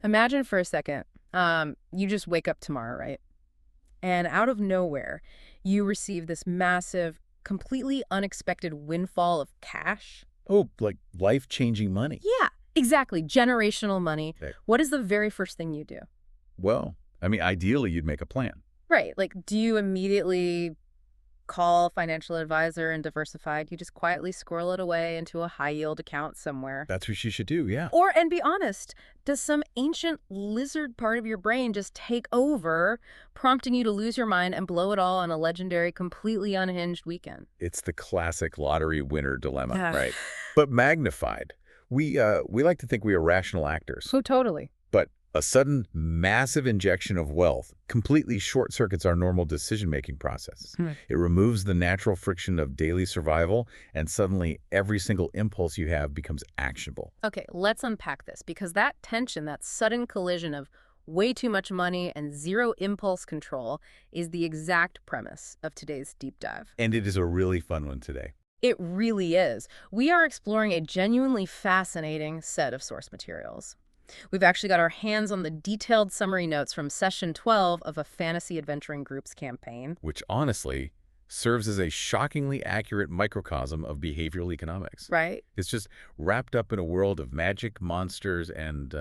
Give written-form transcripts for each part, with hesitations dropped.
Imagine for a second, you just wake up tomorrow, right? And out of nowhere, you receive this massive, completely unexpected windfall of cash. Oh, like life-changing money. Yeah, exactly. Generational money. Okay. What is the very first thing you do? Well, I mean, ideally, you'd make a plan. Right. Like, do you immediately call a financial advisor and diversify? Do you just quietly squirrel it away into a high yield account somewhere? That's what you should do, yeah. Or, and be honest, does some ancient lizard part of your brain just take over, prompting you to lose your mind and blow it all on a legendary, completely unhinged weekend? It's the classic lottery winner dilemma, Ah. right? But magnified. We like to think we are rational actors. Oh, totally. But a sudden, massive injection of wealth completely short-circuits our normal decision-making process. It removes the natural friction of daily survival, and suddenly every single impulse you have becomes actionable. Okay, let's unpack this, because that tension, that sudden collision of way too much money and zero impulse control is the exact premise of today's deep dive. And it is a really fun one today. It really is. We are exploring a genuinely fascinating set of source materials. We've actually got our hands on the detailed summary notes from Session 12 of a fantasy adventuring group's campaign. Which, honestly, serves as a shockingly accurate microcosm of behavioral economics. Right? It's just wrapped up in a world of magic, monsters, and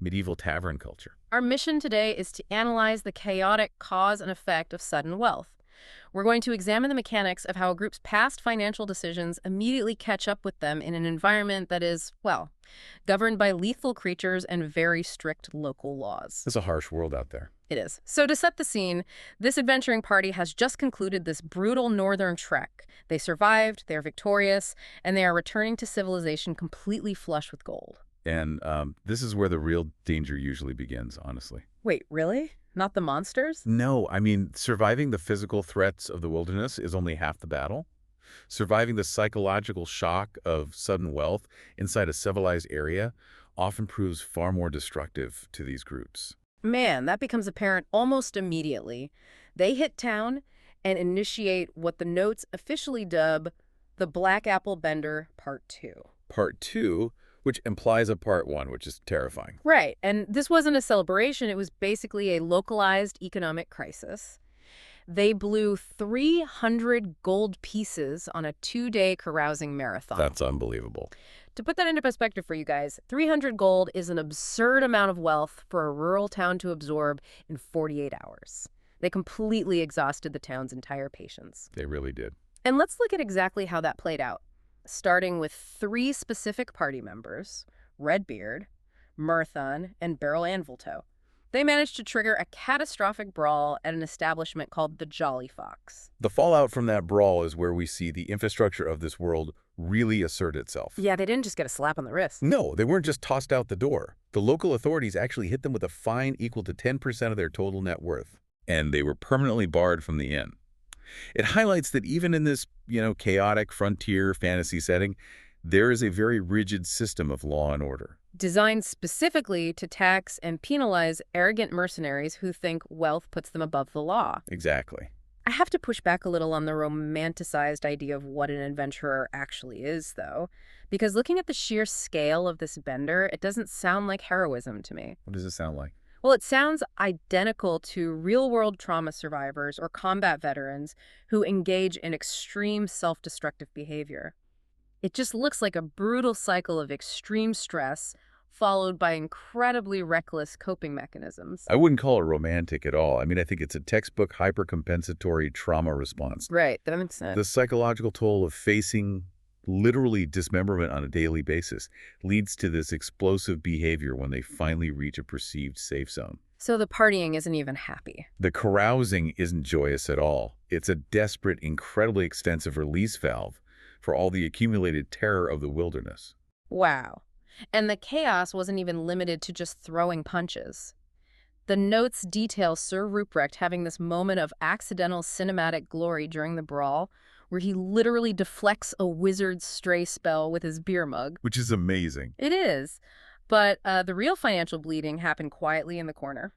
medieval tavern culture. Our mission today is to analyze the chaotic cause and effect of sudden wealth. We're going to examine the mechanics of how a group's past financial decisions immediately catch up with them in an environment that is, well, governed by lethal creatures and very strict local laws. It's a harsh world out there. It is. So to set the scene, this adventuring party has just concluded this brutal northern trek. They survived, they're victorious, and they are returning to civilization completely flush with gold. And this is where the real danger usually begins, honestly. Wait, really? Not the monsters? No, I mean, surviving the physical threats of the wilderness is only half the battle. Surviving the psychological shock of sudden wealth inside a civilized area often proves far more destructive to these groups. Man, that becomes apparent almost immediately. They hit town and initiate what the notes officially dub the Black Apple Bender Part 2. Part 2, which implies a Part 1, which is terrifying. Right, and this wasn't a celebration, it was basically a localized economic crisis. They blew 300 gold pieces on a 2-day carousing marathon. That's unbelievable. To put that into perspective for you guys, 300 gold is an absurd amount of wealth for a rural town to absorb in 48 hours. They completely exhausted the town's entire patience. They really did. And let's look at exactly how that played out. Starting with 3 specific party members, Redbeard, Murthon, and Beryl Anviltoe. They managed to trigger a catastrophic brawl at an establishment called the Jolly Fox. The fallout from that brawl is where we see the infrastructure of this world really assert itself. Yeah, they didn't just get a slap on the wrist. No, they weren't just tossed out the door. The local authorities actually hit them with a fine equal to 10% of their total net worth. And they were permanently barred from the inn. It highlights that even in this, chaotic frontier fantasy setting, there is a very rigid system of law and order. Designed specifically to tax and penalize arrogant mercenaries who think wealth puts them above the law. Exactly. I have to push back a little on the romanticized idea of what an adventurer actually is, though, because looking at the sheer scale of this bender, it doesn't sound like heroism to me. What does it sound like? Well, it sounds identical to real-world trauma survivors or combat veterans who engage in extreme self-destructive behavior. It just looks like a brutal cycle of extreme stress followed by incredibly reckless coping mechanisms. I wouldn't call it romantic at all. I mean, I think it's a textbook hypercompensatory trauma response. Right, that makes sense. The psychological toll of facing literally dismemberment on a daily basis leads to this explosive behavior when they finally reach a perceived safe zone. So the partying isn't even happy. The carousing isn't joyous at all. It's a desperate, incredibly extensive release valve for all the accumulated terror of the wilderness. Wow. And the chaos wasn't even limited to just throwing punches. The notes detail Sir Ruprecht having this moment of accidental cinematic glory during the brawl, where he literally deflects a wizard's stray spell with his beer mug. Which is amazing. It is. But the real financial bleeding happened quietly in the corner.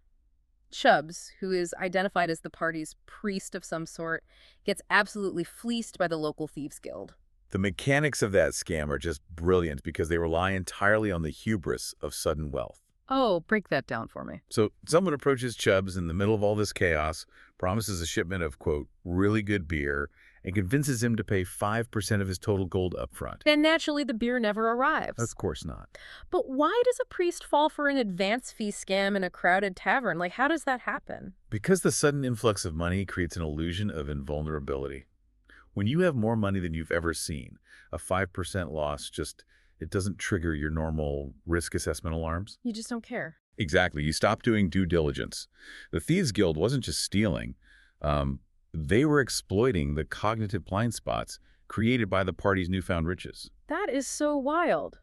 Chubbs, who is identified as the party's priest of some sort, gets absolutely fleeced by the local thieves guild. The mechanics of that scam are just brilliant because they rely entirely on the hubris of sudden wealth. Oh, break that down for me. So someone approaches Chubbs in the middle of all this chaos, promises a shipment of, quote, really good beer, and convinces him to pay 5% of his total gold up front. And naturally, the beer never Of arrives. course not. But why does a priest fall for an advance fee scam in a crowded tavern? Like, how does that happen? Because the sudden influx of money creates an illusion of invulnerability. When you have more money than you've ever seen, a 5% loss it doesn't trigger your normal risk assessment alarms. You just don't care. Exactly. You stop doing due diligence. The Thieves Guild wasn't just stealing. They were exploiting the cognitive blind spots created by the party's newfound riches. That is so wild.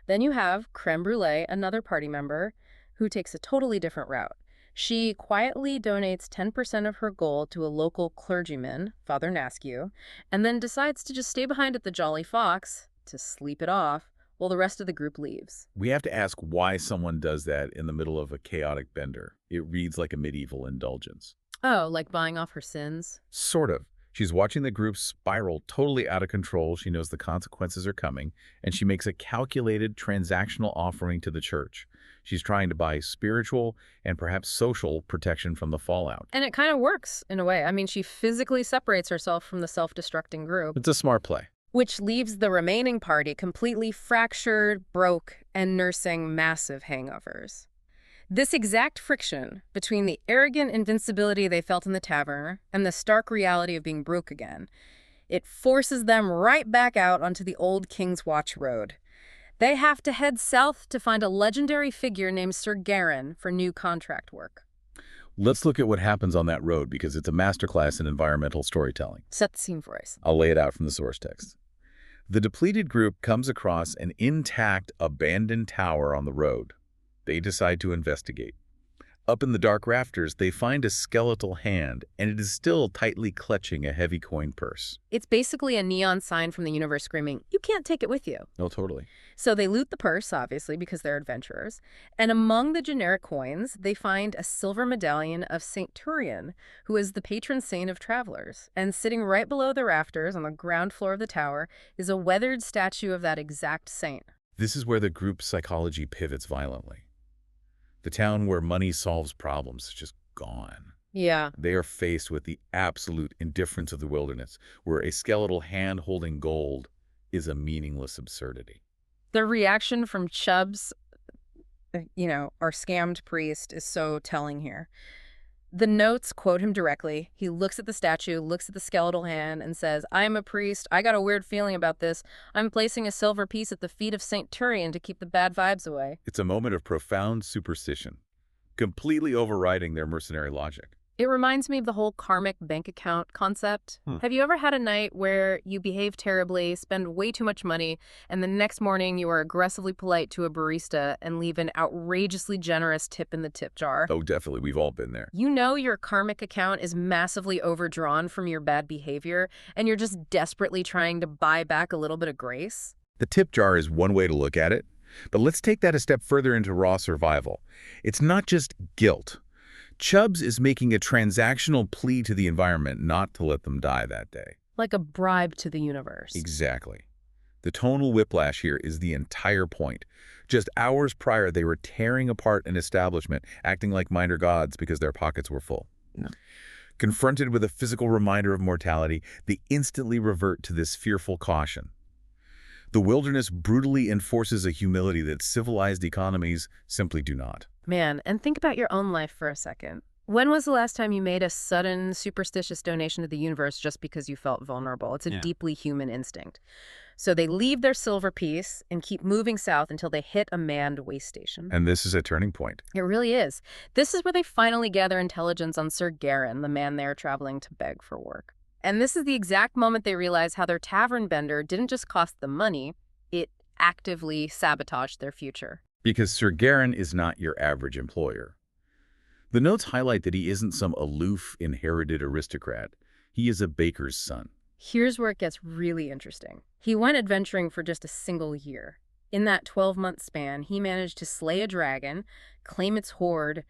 Then you have Creme Brulee, another party member, who takes a totally different route. She quietly donates 10% of her gold to a local clergyman, Father Naskew, and then decides to just stay behind at the Jolly Fox to sleep it off while the rest of the group leaves. We have to ask why someone does that in the middle of a chaotic bender. It reads like a medieval indulgence. Oh, like buying off her sins? Sort of. She's watching the group spiral totally out of control. She knows the consequences are coming, and she makes a calculated transactional offering to the church. She's trying to buy spiritual and perhaps social protection from the fallout. And it kind of works, in a way. I mean, she physically separates herself from the self-destructing group, It's a smart play. which leaves the remaining party completely fractured, broke, and nursing massive hangovers. This exact friction between the arrogant invincibility they felt in the tavern and the stark reality of being broke again, it forces them right back out onto the old King's Watch Road. They have to head south to find a legendary figure named Sir Garin for new contract work. Let's look at what happens on that road because it's a masterclass in environmental storytelling. Set the scene for us. I'll lay it out from the source text. The depleted group comes across an intact, abandoned tower on the road. They decide to investigate. Up in the dark rafters, they find a skeletal hand, and it is still tightly clutching a heavy coin purse. It's basically a neon sign from the universe screaming, "You can't take it with you." No, totally. So they loot the purse, obviously, because they're adventurers. And among the generic coins, they find a silver medallion of St. Turian, who is the patron saint of travelers. And sitting right below the rafters on the ground floor of the tower is a weathered statue of that exact saint. This is where the group's psychology pivots violently. The town where money solves problems is just gone. Yeah. They are faced with the absolute indifference of the wilderness, where a skeletal hand holding gold is a meaningless absurdity. The reaction from Chubbs, our scammed priest, is so telling here. The notes quote him directly. He looks at the statue, looks at the skeletal hand, and says, "I am a priest. I got a weird feeling about this. I'm placing a silver piece at the feet of St. Turian to keep the bad vibes away." It's a moment of profound superstition, completely overriding their mercenary logic. It reminds me of the whole karmic bank account concept. Have you ever had a night where you behave terribly, spend way too much money, and the next morning you are aggressively polite to a barista and leave an outrageously generous tip in the tip jar? Oh, definitely. We've all been there. You know your karmic account is massively overdrawn from your bad behavior, and you're just desperately trying to buy back a little bit of grace? The tip jar is one way to look at it, but let's take that a step further into raw survival. It's not just guilt. Chubbs is making a transactional plea to the environment not to let them die that day. Like a bribe to the universe. Exactly. The tonal whiplash here is the entire point. Just hours prior, they were tearing apart an establishment, acting like minor gods because their pockets were full. No. Confronted with a physical reminder of mortality, they instantly revert to this fearful caution. The wilderness brutally enforces a humility that civilized economies simply do not. Man, and think about your own life for a second. When was the last time you made a sudden, superstitious donation to the universe just because you felt vulnerable? It's a deeply human instinct. So they leave their silver piece and keep moving south until they hit a manned way station. And this is a turning point. It really is. This is where they finally gather intelligence on Sir Garin, the man they're traveling to beg for work. And this is the exact moment they realize how their tavern bender didn't just cost them money, it actively sabotaged their future. Because Sir Garin is not your average employer. The notes highlight that he isn't some aloof, inherited aristocrat. He is a baker's son. Here's where it gets really interesting. He went adventuring for just a single year. In that 12-month span, he managed to slay a dragon, claim its hoard,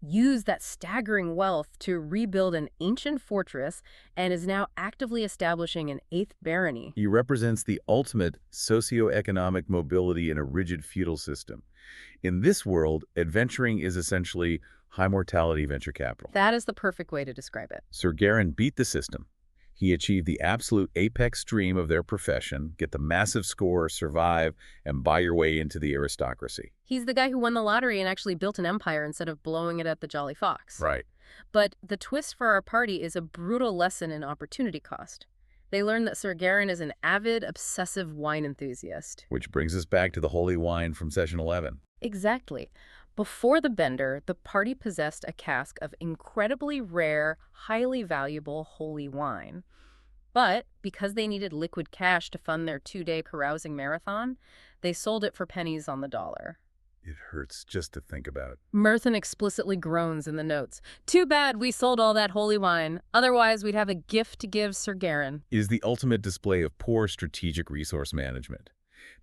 use that staggering wealth to rebuild an ancient fortress, and is now actively establishing an 8th barony. He represents the ultimate socioeconomic mobility in a rigid feudal system. In this world, adventuring is essentially high-mortality venture capital. That is the perfect way to describe it. Sir Garin beat the system. He achieved the absolute apex dream of their profession, get the massive score, survive, and buy your way into the aristocracy. He's the guy who won the lottery and actually built an empire instead of blowing it at the Jolly Fox. Right. But the twist for our party is a brutal lesson in opportunity cost. They learn that Sir Garin is an avid, obsessive wine enthusiast. Which brings us back to the holy wine from Session 11. Exactly. Before the bender, the party possessed a cask of incredibly rare, highly valuable holy wine. But because they needed liquid cash to fund their 2-day carousing marathon, they sold it for pennies on the dollar. It hurts just to think about. Merthin explicitly groans in the notes. Too bad we sold all that holy wine. Otherwise, we'd have a gift to give Sir Garin. It is the ultimate display of poor strategic resource management.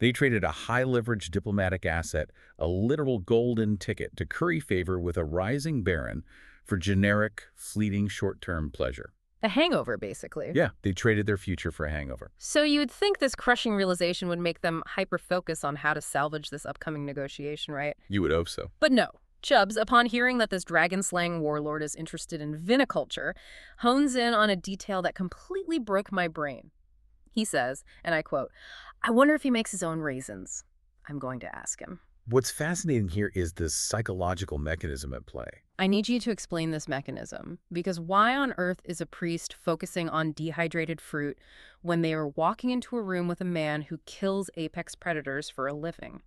They traded a high-leverage diplomatic asset, a literal golden ticket, to curry favor with a rising baron for generic, fleeting short-term pleasure. A hangover, basically. Yeah, they traded their future for a hangover. So you would think this crushing realization would make them hyper-focus on how to salvage this upcoming negotiation, right? You would hope so. But no. Chubbs, upon hearing that this dragon-slaying warlord is interested in viniculture, hones in on a detail that completely broke my brain. He says, and I quote, "I wonder if he makes his own raisins. I'm going to ask him." What's fascinating here is this psychological mechanism at play. I need you to explain this mechanism, because why on earth is a priest focusing on dehydrated fruit when they are walking into a room with a man who kills apex predators for a living?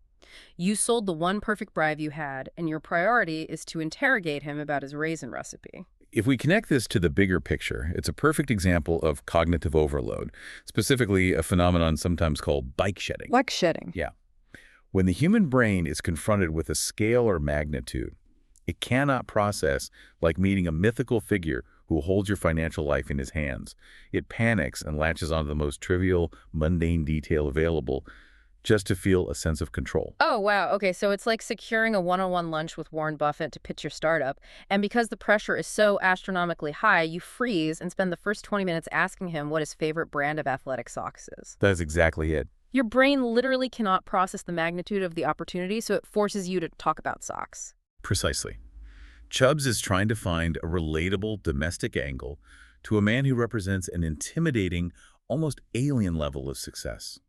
You sold the one perfect bribe you had, and your priority is to interrogate him about his raisin recipe. If we connect this to the bigger picture, it's a perfect example of cognitive overload, specifically a phenomenon sometimes called bike shedding. Like shedding. Yeah. When the human brain is confronted with a scale or magnitude, it cannot process like meeting a mythical figure who holds your financial life in his hands. It panics and latches onto the most trivial, mundane detail available just to feel a sense of control. Oh, wow. Okay, so it's like securing a one-on-one lunch with Warren Buffett to pitch your startup. And because the pressure is so astronomically high, you freeze and spend the first 20 minutes asking him what his favorite brand of athletic socks is. That's exactly it. Your brain literally cannot process the magnitude of the opportunity, so it forces you to talk about socks. Precisely. Chubbs is trying to find a relatable domestic angle to a man who represents an intimidating, almost alien level of success.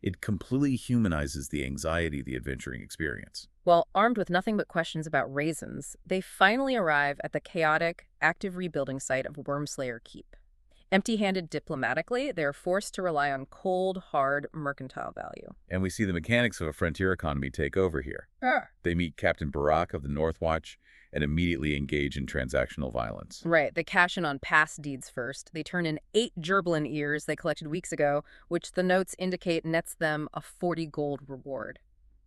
It completely humanizes the anxiety of the adventuring experience. Well, armed with nothing but questions about raisins, they finally arrive at the chaotic, active rebuilding site of Wyrmslayer Keep. Empty-handed diplomatically, they are forced to rely on cold, hard mercantile value. And we see the mechanics of a frontier economy take over here. They meet Captain Barak of the North Watch and immediately engage in transactional violence. Right, they cash in on past deeds first. They turn in 8 gerblin ears they collected weeks ago, which the notes indicate nets them a 40 gold reward.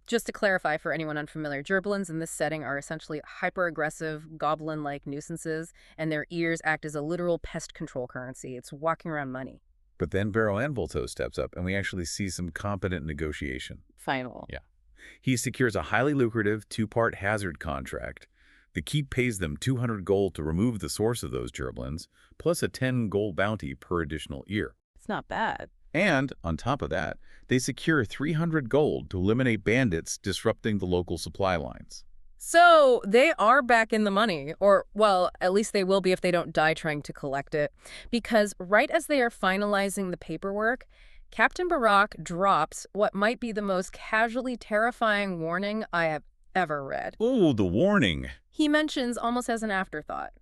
Just to clarify for anyone unfamiliar, gerblins in this setting are essentially hyper-aggressive, goblin-like nuisances, and their ears act as a literal pest control currency. It's walking around money. But then Barrow Anvolto steps up, and we actually see some competent negotiation. Final. Yeah. He secures a highly lucrative 2-part hazard contract. The Keep pays them 200 gold to remove the source of those gerblins, plus a 10 gold bounty per additional ear. It's not bad. And, on top of that, they secure 300 gold to eliminate bandits disrupting the local supply lines. So they are back in the money, or, well, at least they will be if they don't die trying to collect it. Because right as they are finalizing the paperwork, Captain Barak drops what might be the most casually terrifying warning I have ever read. Oh, the warning. He mentions almost as an afterthought.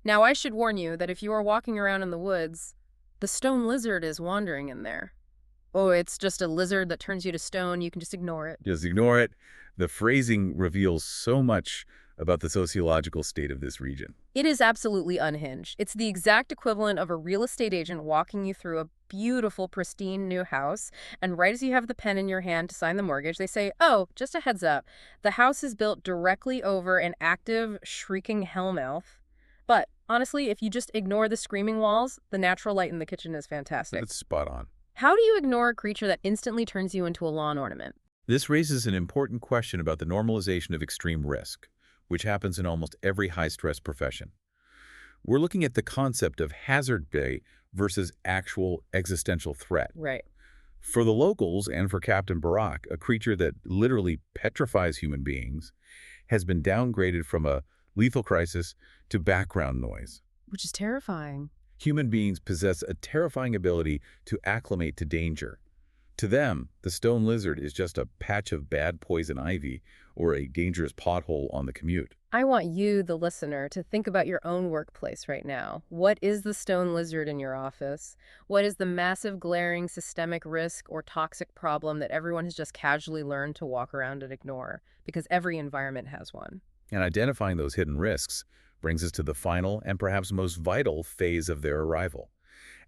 Now, I should warn you that if you are walking around in the woods, the stone lizard is wandering in there. Oh, it's just a lizard that turns you to stone. You can just ignore it. Just ignore it. The phrasing reveals so much about the sociological state of this region. It is absolutely unhinged. It's the exact equivalent of a real estate agent walking you through a beautiful, pristine new house, and right as you have the pen in your hand to sign the mortgage, they say, "Oh, just a heads up. The house is built directly over an active, shrieking hellmouth. But honestly, if you just ignore the screaming walls, the natural light in the kitchen is fantastic." That's spot on. How do you ignore a creature that instantly turns you into a lawn ornament? This raises an important question about the normalization of extreme risk, which happens in almost every high-stress profession. We're looking at the concept of hazard pay versus actual existential threat. Right. For the locals and for Captain Barak, a creature that literally petrifies human beings, has been downgraded from a lethal crisis to background noise. Which is terrifying. Human beings possess a terrifying ability to acclimate to danger. To them, the stone lizard is just a patch of bad poison ivy or a dangerous pothole on the commute. I want you, the listener, to think about your own workplace right now. What is the stone lizard in your office? What is the massive, glaring, systemic risk or toxic problem that everyone has just casually learned to walk around and ignore? Because every environment has one. And identifying those hidden risks brings us to the final and perhaps most vital phase of their arrival.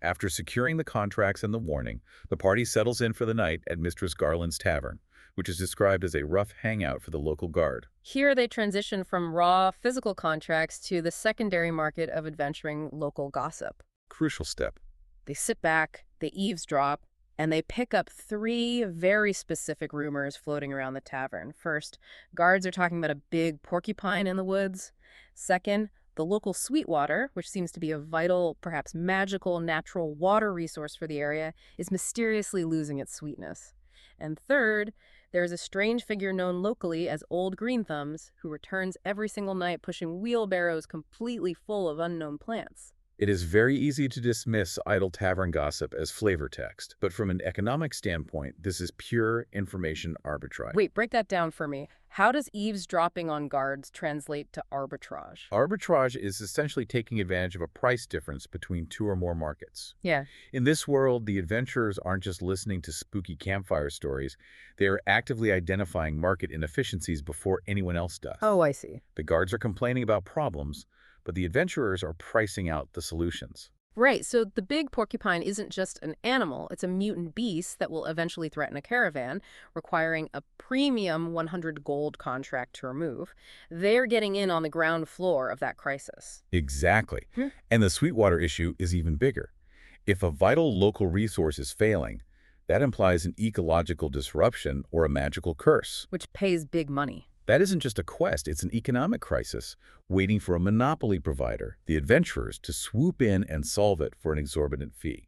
After securing the contracts and the warning, the party settles in for the night at Mistress Garland's tavern, which is described as a rough hangout for the local guard. Here they transition from raw, physical contracts to the secondary market of adventuring local gossip. Crucial step. They sit back, they eavesdrop, and they pick up three very specific rumors floating around the tavern. First, guards are talking about a big porcupine in the woods. Second, the local Sweetwater, which seems to be a vital, perhaps magical, natural water resource for the area, is mysteriously losing its sweetness. And third, there is a strange figure known locally as Old Green Thumbs, who returns every single night pushing wheelbarrows completely full of unknown plants. It is very easy to dismiss idle tavern gossip as flavor text, but from an economic standpoint, this is pure information arbitrage. Wait, break that down for me. How does eavesdropping on guards translate to arbitrage? Arbitrage is essentially taking advantage of a price difference between two or more markets. Yeah. In this world, the adventurers aren't just listening to spooky campfire stories, they are actively identifying market inefficiencies before anyone else does. Oh, I see. The guards are complaining about problems, but the adventurers are pricing out the solutions. Right, so the big porcupine isn't just an animal, it's a mutant beast that will eventually threaten a caravan, requiring a premium 100 gold contract to remove. They're getting in on the ground floor of that crisis. Exactly. And the Sweetwater issue is even bigger. If a vital local resource is failing, that implies an ecological disruption or a magical curse. Which pays big money. That isn't just a quest, it's an economic crisis, waiting for a monopoly provider, the adventurers, to swoop in and solve it for an exorbitant fee.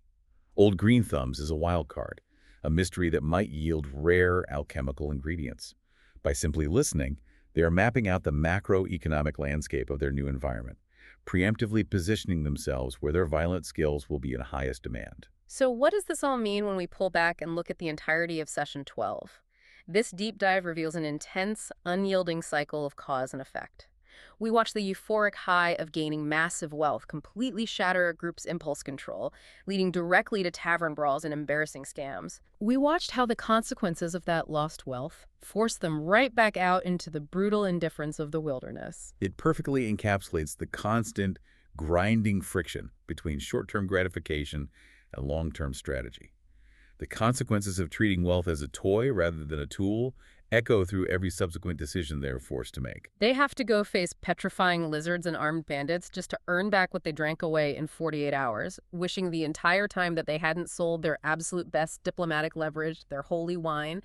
Old Green Thumbs is a wild card, a mystery that might yield rare alchemical ingredients. By simply listening, they are mapping out the macroeconomic landscape of their new environment, preemptively positioning themselves where their violent skills will be in highest demand. So what does this all mean when we pull back and look at the entirety of Session 12? This deep dive reveals an intense, unyielding cycle of cause and effect. We watch the euphoric high of gaining massive wealth completely shatter a group's impulse control, leading directly to tavern brawls and embarrassing scams. We watched how the consequences of that lost wealth forced them right back out into the brutal indifference of the wilderness. It perfectly encapsulates the constant, grinding friction between short-term gratification and long-term strategy. The consequences of treating wealth as a toy rather than a tool echo through every subsequent decision they are forced to make. They have to go face petrifying lizards and armed bandits just to earn back what they drank away in 48 hours, wishing the entire time that they hadn't sold their absolute best diplomatic leverage, their holy wine,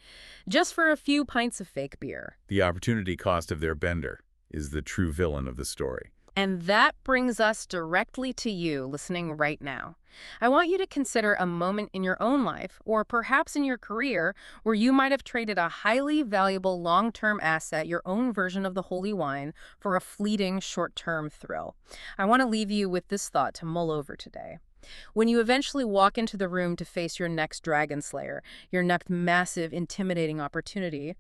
just for a few pints of fake beer. The opportunity cost of their bender is the true villain of the story. And that brings us directly to you listening right now. I want you to consider a moment in your own life, or perhaps in your career, where you might have traded a highly valuable long-term asset, your own version of the holy wine, for a fleeting short-term thrill. I want to leave you with this thought to mull over today. When you eventually walk into the room to face your next dragon slayer, your next massive, intimidating opportunity,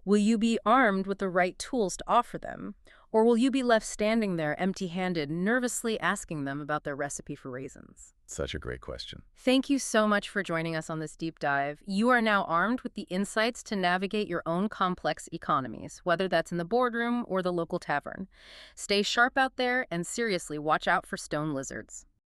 will you be armed with the right tools to offer them? Or will you be left standing there empty-handed, nervously asking them about their recipe for raisins? Such a great question. Thank you so much for joining us on this deep dive. You are now armed with the insights to navigate your own complex economies, whether that's in the boardroom or the local tavern. Stay sharp out there and seriously watch out for stone lizards.